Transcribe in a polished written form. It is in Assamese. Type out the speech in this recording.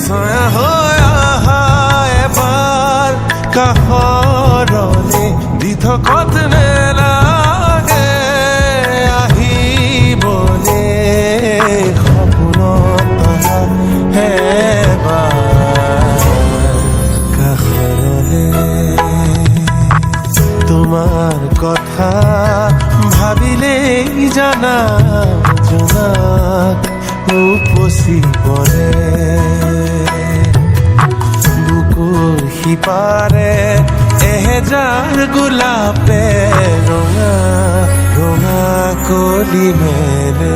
ছয়া হৈ আহা এবাৰ কাষৰলে দি থকত নেলাগে আহিবলে সপোনত অহা এবাৰ কাষৰলে তোমাৰ কথা ভাবিলেই জানা জনাক উপচি পৰে বুকুৰ সিপাৰে এহেজাৰ গোলাপে ৰঙা ৰঙা কলি মেলে